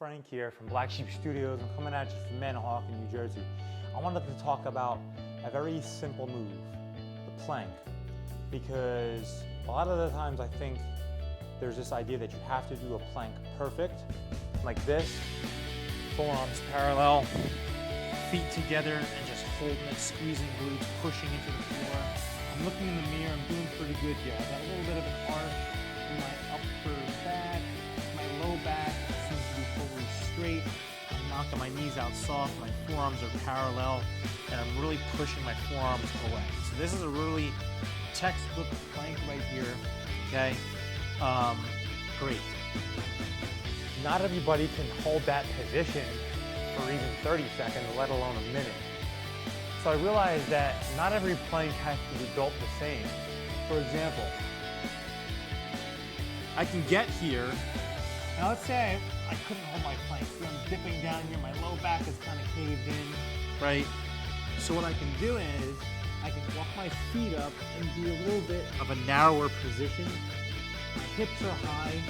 Frank here from Black Sheep Studios. I'm coming at you from Manahawkin, New Jersey. I wanted to talk about a very simple move, the plank, because a lot of the times I think there's this idea that you have to do a plank perfect, like this, forearms parallel, feet together, and just holding it, squeezing glutes, pushing into the floor. I'm looking in the mirror, I'm doing pretty good here. I got a little bit of an arch in my upper back, my low back seems to be fully straight. I'm knocking my knees out soft, my forearms are parallel, and I'm really pushing my forearms away. So this is a really textbook plank right here, okay? Great. Not everybody can hold that position for even 30 seconds, let alone a minute. So I realized that not every plank has to be built the same. For example, I can get here. Now let's say I couldn't hold my plank. See, I'm dipping down here, my low back is kind of caved in, right? So what I can do is, I can walk my feet up and be a little bit of a narrower position. My hips are high.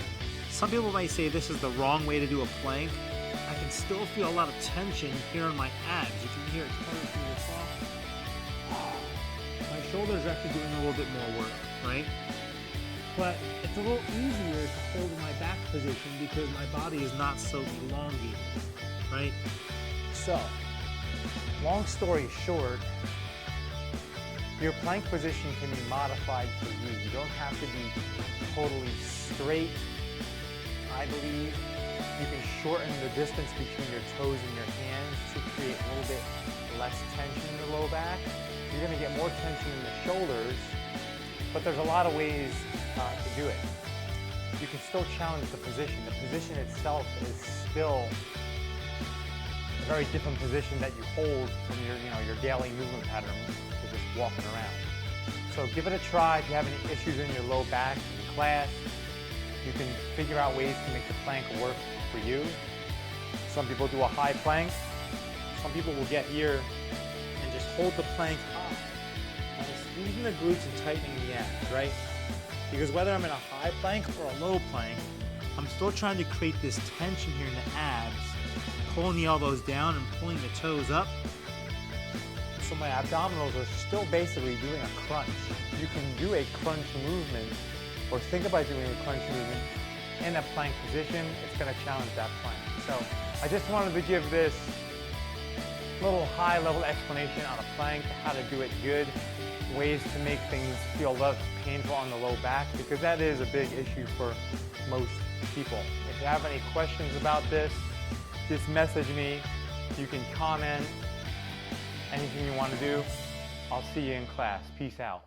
Some people might say this is the wrong way to do a plank. I can still feel a lot of tension here in my abs. You can hear it coming through the top. My shoulders are actually doing a little bit more work, right? But it's a little easier to hold in my back position because my body is not so elongated, right? So, long story short, your plank position can be modified for you. You don't have to be totally straight, I believe. You can shorten the distance between your toes and your hands to create a little bit less tension in the low back. You're going to get more tension in the shoulders, but there's a lot of ways to do it. You can still challenge the position. The position itself is still a very different position that you hold from your daily movement pattern to just walking around. So give it a try. If you have any issues in your low back in class, you can figure out ways to make the plank work for you. Some people do a high plank. Some people will get here and just hold the plank high. And just squeezing the glutes and tightening the abs, right? Because whether I'm in a high plank or a low plank, I'm still trying to create this tension here in the abs, pulling the elbows down and pulling the toes up. So my abdominals are still basically doing a crunch. You can do a crunch movement or think about doing a crunch movement in a plank position. It's going to challenge that plank. So I just wanted to give this little high-level explanation on a plank, how to do it good, ways to make things feel less painful on the low back, because that is a big issue for most people. If you have any questions about this, just message me. You can comment anything you want to do. I'll see you in class. Peace out.